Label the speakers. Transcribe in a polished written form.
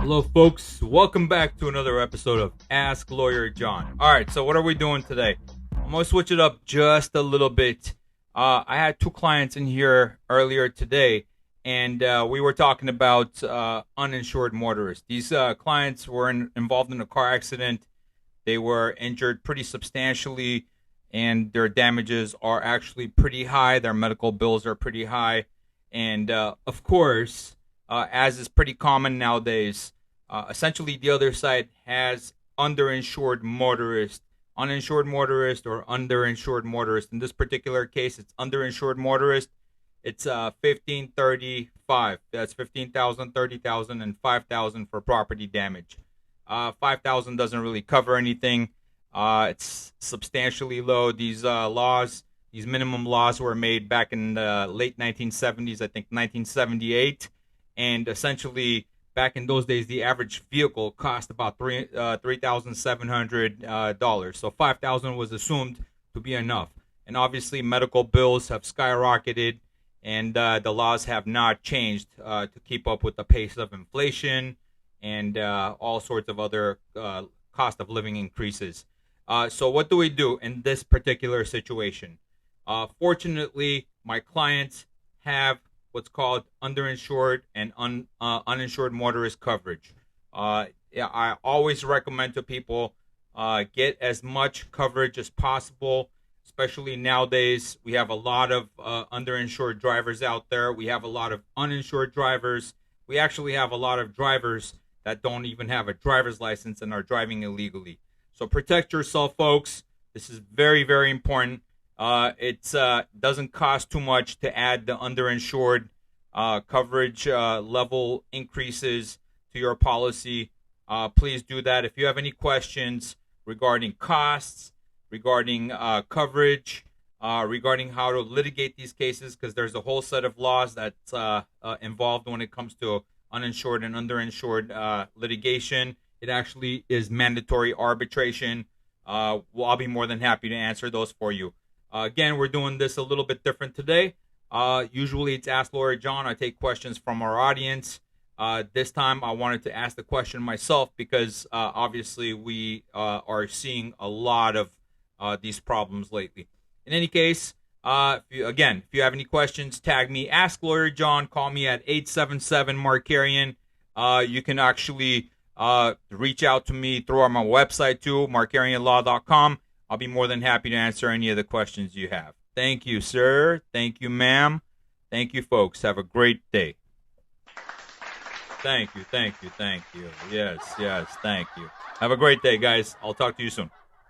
Speaker 1: Hello, folks. Welcome back to another episode of Ask Lawyer John. All right, so what are we doing today? I'm going to switch it up just a little bit. I had two clients in here earlier today, and we were talking about uninsured motorists. These clients were involved in a car accident. They were injured pretty substantially, and their damages are actually pretty high. Their medical bills are pretty high. And of course, as is pretty common nowadays, essentially the other side has underinsured motorist, uninsured motorist, or underinsured motorist. In this particular case, it's underinsured motorist. It's 1535. That's 15,000, 30,000, and 5,000 for property damage. 5,000 doesn't really cover anything. It's substantially low. These minimum laws were made back in the late 1970s, I think 1978, and essentially back in those days, the average vehicle cost about $3,700. So 5,000 was assumed to be enough, and obviously medical bills have skyrocketed, and the laws have not changed to keep up with the pace of inflation and all sorts of other cost of living increases. So what do we do in this particular situation? Fortunately, my clients have what's called underinsured and uninsured motorist coverage. Yeah, I always recommend to people get as much coverage as possible, especially nowadays. We have a lot of underinsured drivers out there. We have a lot of uninsured drivers. We actually have a lot of drivers that don't even have a driver's license and are driving illegally. So protect yourself, folks. This is very, very important. It doesn't cost too much to add the underinsured coverage level increases to your policy. Please do that. If you have any questions regarding costs, regarding coverage, regarding how to litigate these cases, because there's a whole set of laws that's involved when it comes to uninsured and underinsured litigation. It actually is mandatory arbitration. I'll be more than happy to answer those for you. Again, we're doing this a little bit different today. Usually it's Ask Lawyer John. I take questions from our audience. This time I wanted to ask the question myself because obviously we are seeing a lot of these problems lately. In any case, if you have any questions, tag me, Ask Lawyer John. Call me at 877-MARKARIAN. You can actually reach out to me through my website too, markarianlaw.com. I'll be more than happy to answer any of the questions you have. Thank you, sir. Thank you, ma'am. Thank you, folks. Have a great day. Thank you, thank you, thank you. Yes, thank you. Have a great day, guys. I'll talk to you soon.